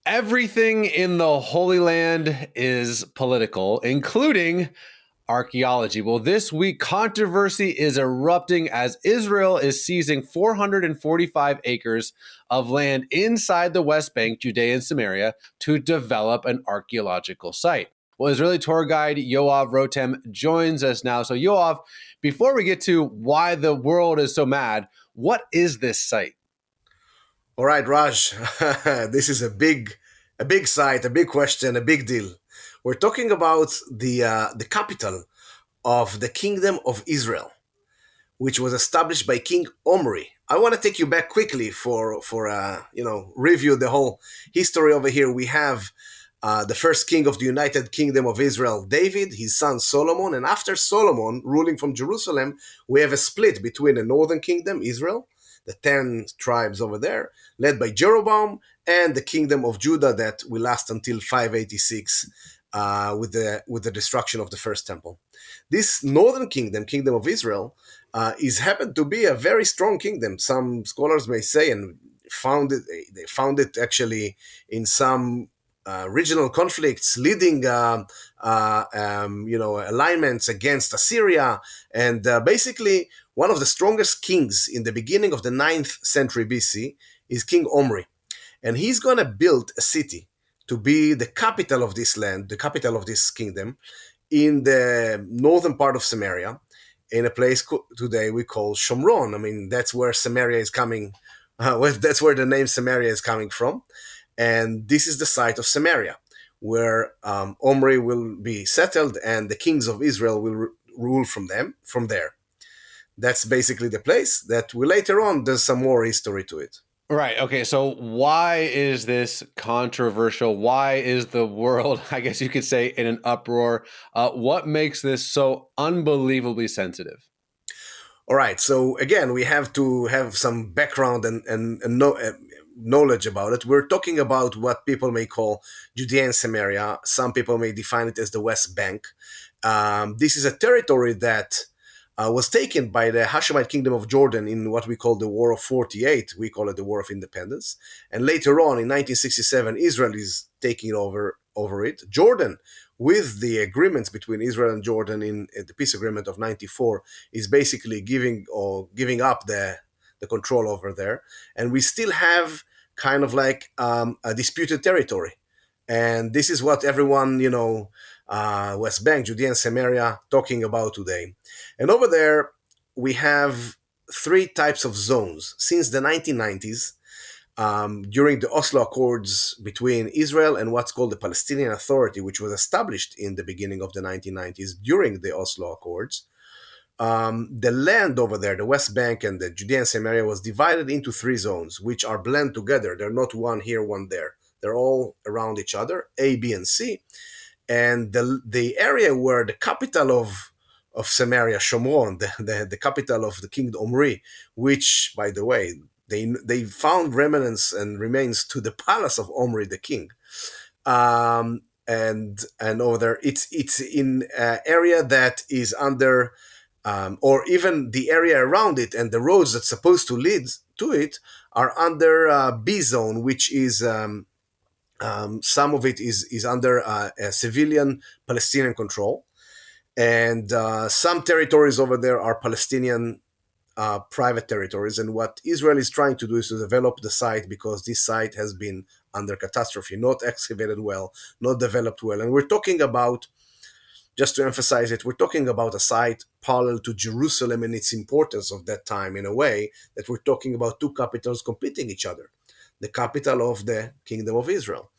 Everything in the Holy Land is political, including archaeology. Well, this week, controversy is erupting as Israel is seizing 445 acres of land inside the West Bank, Judea and Samaria, to develop an archaeological site. Well, Israeli tour guide Yoav Rotem joins us now. So, Yoav, before we get to why the world is so mad, what is this site? All right, Raj, this is a big site, a big question, a big deal. We're talking about the capital of the Kingdom of Israel, which was established by King Omri. I want to take you back quickly for review the whole history over here. We have the first king of the United Kingdom of Israel, David, his son Solomon, and after Solomon ruling from Jerusalem, we have a split between the northern kingdom, Israel, the 10 tribes over there, led by Jeroboam, and the kingdom of Judah that will last until 586 with the destruction of the first temple. This northern kingdom, Kingdom of Israel, is happened to be a very strong kingdom. Some scholars may say, and they found it actually in some regional conflicts, leading alignments against Assyria, and basically one of the strongest kings in the beginning of the 9th century BC is King Omri, and he's going to build a city to be the capital of this land, the capital of this kingdom, in the northern part of Samaria, in a place today we call Shomron. I mean, that's where Samaria is coming. That's where the name Samaria is coming from. And this is the site of Samaria, where Omri will be settled and the kings of Israel will rule from there. That's basically the place that will later on, there's some more history to it. Right. Okay. So why is this controversial? Why is the world, I guess you could say, in an uproar? What makes this so unbelievably sensitive? All right. So again, we have to have some background and knowledge about it. We're talking about what people may call Judea and Samaria. Some people may define it as the West Bank. This is a territory that was taken by the Hashemite Kingdom of Jordan in what we call the War of 48. We call it the War of Independence. And later on, in 1967, Israel is taking over it. Jordan, with the agreements between Israel and Jordan in the peace agreement of 94, is basically giving up the control over there. And we still have kind of like a disputed territory. And this is what everyone, West Bank, Judea and Samaria, talking about today. And over there, we have three types of zones. Since the 1990s, during the Oslo Accords between Israel and what's called the Palestinian Authority, which was established in the beginning of the 1990s during the Oslo Accords, the land over there, the West Bank and the Judea and Samaria, was divided into three zones, which are blended together. They're not one here, one there. They're all around each other, A, B, and C. And the area where the capital of Samaria, Shomron, the capital of the King Omri, which, by the way, they found remnants and remains to the palace of Omri the king, and over there it's in an area that is under, or even the area around it and the roads that's supposed to lead to it are under B zone, which is some of it is under a civilian Palestinian control, and some territories over there are Palestinian private territories. And what Israel is trying to do is to develop the site, because this site has been under catastrophe, not excavated well, not developed well. And we're talking about, just to emphasize it, we're talking about a site parallel to Jerusalem and its importance of that time, in a way that we're talking about two capitals competing each other, the capital of the Kingdom of Israel.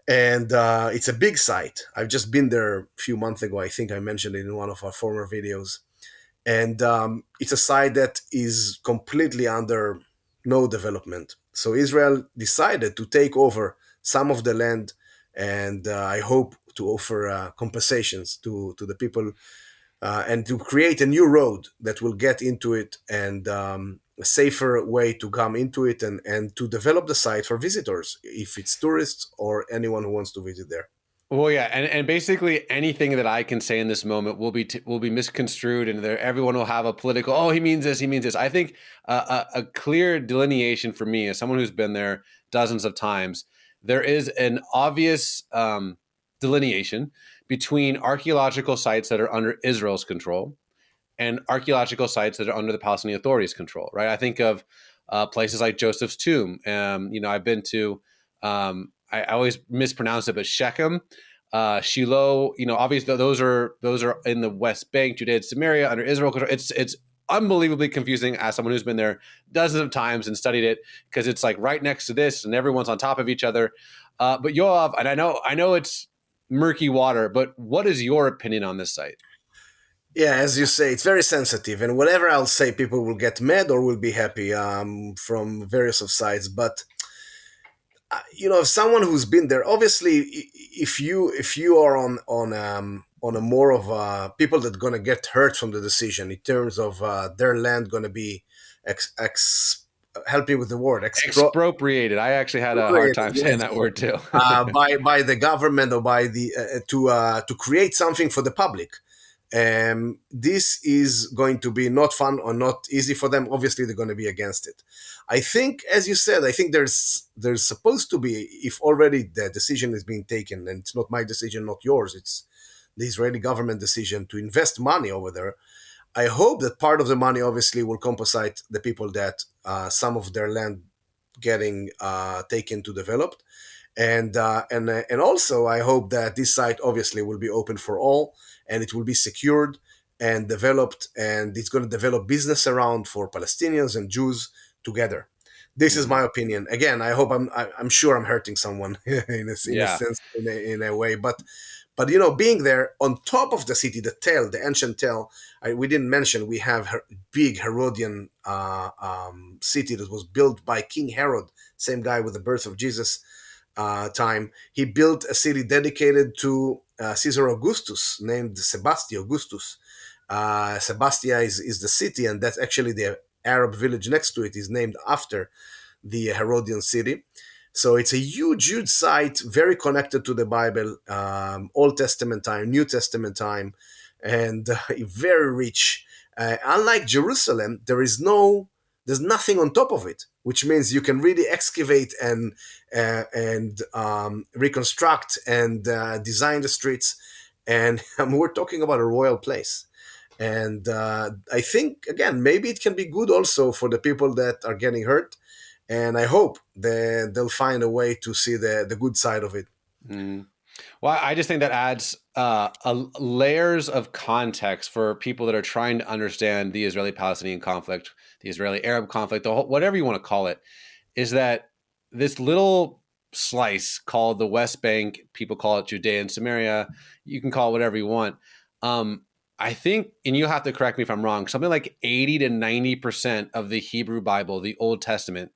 And it's a big site. I've just been there a few months ago. I think I mentioned it in one of our former videos. And it's a site that is completely under no development. So Israel decided to take over some of the land, and I hope to offer compensations to the people, and to create a new road that will get into it, and a safer way to come into it, and to develop the site for visitors, if it's tourists or anyone who wants to visit there. Well, yeah, and basically anything that I can say in this moment will be misconstrued, and there everyone will have a political. Oh, he means this. He means this. I think a clear delineation for me, as someone who's been there dozens of times, there is an obvious delineation between archaeological sites that are under Israel's control and archaeological sites that are under the Palestinian Authority's control, right? I think of places like Joseph's tomb. I've been to, I always mispronounce it, but Shechem, Shiloh. Obviously those are in the West Bank, Judea and Samaria under Israel control. It's unbelievably confusing as someone who's been there dozens of times and studied it, because it's like right next to this and everyone's on top of each other. But Yoav, and I know it's murky water, but what is your opinion on this site? Yeah, as you say, it's very sensitive, and whatever I'll say, people will get mad or will be happy from various of sides. But if someone who's been there, obviously, if you are on a more of people that are going to get hurt from the decision in terms of their land going to be help me with the word Expropriated. I actually had a hard expropriated, time saying yes, that word too. by the government or by the to create something for the public. This is going to be not fun or not easy for them. Obviously, they're going to be against it. I think, as you said, I think there's supposed to be, if already the decision is being taken, and it's not my decision, not yours, it's the Israeli government decision to invest money over there. I hope that part of the money obviously will compensate the people that some of their land getting taken to developed, and also I hope that this site obviously will be open for all, and it will be secured and developed, and it's going to develop business around for Palestinians and Jews together. This is Mhm. my opinion. Again, I hope I'm sure I'm hurting someone in a Yeah. sense, in a way, but being there on top of the city, the ancient tell, we didn't mention we have big Herodian city that was built by King Herod, same guy with the birth of Jesus time. He built a city dedicated to Caesar Augustus, named Sebastia Augustus. Sebastia is the city, and that's actually the Arab village next to it is named after the Herodian city. So it's a huge, huge site, very connected to the Bible, Old Testament time, New Testament time, and very rich. Unlike Jerusalem, there's nothing on top of it, which means you can really excavate and reconstruct and design the streets. And we're talking about a royal place. And I think, again, maybe it can be good also for the people that are getting hurt. And I hope that they'll find a way to see the good side of it. Mm. Well, I just think that adds layers of context for people that are trying to understand the Israeli-Palestinian conflict, the Israeli-Arab conflict, whatever you want to call it, is that this little slice called the West Bank, people call it Judea and Samaria, you can call it whatever you want. I think, and you have to correct me if I'm wrong, something like 80 to 90% of the Hebrew Bible, the Old Testament,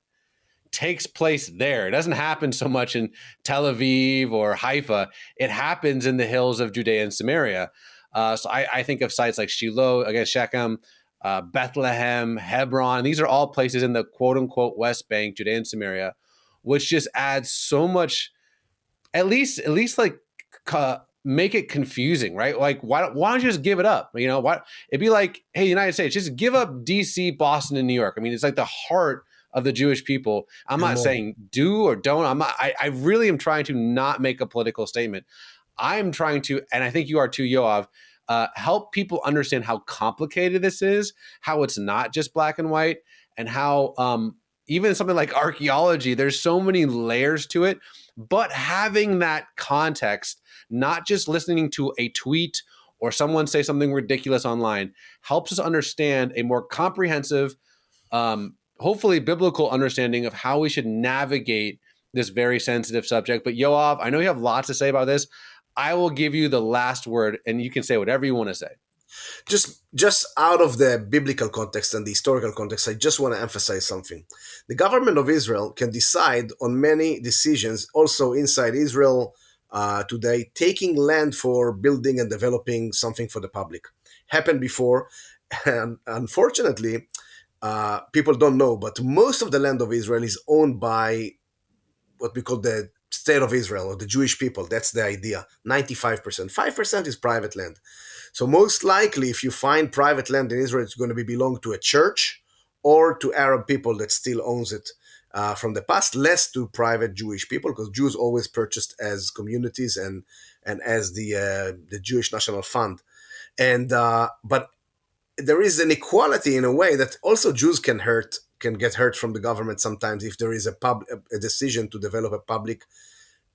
takes place there. It doesn't happen so much in Tel Aviv or Haifa. It happens in the hills of Judea and Samaria. So I think of sites like Shiloh, again, Shechem, Bethlehem, Hebron. These are all places in the quote unquote West Bank, Judea and Samaria, which just adds so much, at least like make it confusing, right? Like, why don't you just give it up? Why it'd be like, hey, United States, just give up DC, Boston, and New York. I mean, it's like the heart of the Jewish people. I'm And not more. saying do or don't. I really am trying to not make a political statement. I'm trying to, and I think you are too, Yoav, help people understand how complicated this is, how it's not just black and white, and how even something like archaeology, there's so many layers to it. But having that context, not just listening to a tweet or someone say something ridiculous online, helps us understand a more comprehensive, hopefully biblical understanding of how we should navigate this very sensitive subject. But Yoav, I know you have lots to say about this. I will give you the last word, and you can say whatever you want to say. Just out of the biblical context and the historical context, I just want to emphasize something. The government of Israel can decide on many decisions also inside Israel today, taking land for building and developing something for the public. Happened before, and unfortunately, people don't know, but most of the land of Israel is owned by what we call the state of Israel or the Jewish people. That's the idea. 95%. 5% is private land. So most likely, if you find private land in Israel, it's going to be belong to a church or to Arab people that still owns it. from the past, less to private Jewish people, because Jews always purchased as communities and as the Jewish National Fund. And but there is an equality in a way that also Jews can get hurt from the government sometimes if there is a decision to develop a public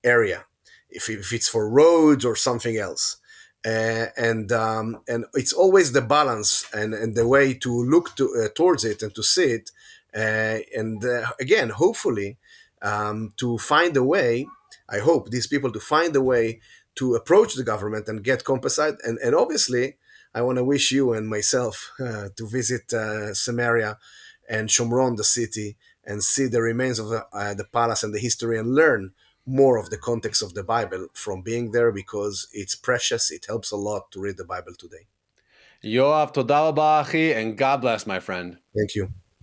area, if it's for roads or something else. And it's always the balance and the way to look towards it and to see it. Again, hopefully, to find a way, I hope these people to find a way to approach the government and get compensated. And obviously, I want to wish you and myself to visit Samaria and Shomron, the city, and see the remains of the palace and the history and learn more of the context of the Bible from being there, because it's precious. It helps a lot to read the Bible today. Yoav, toda rabba, achi, and God bless, my friend. Thank you.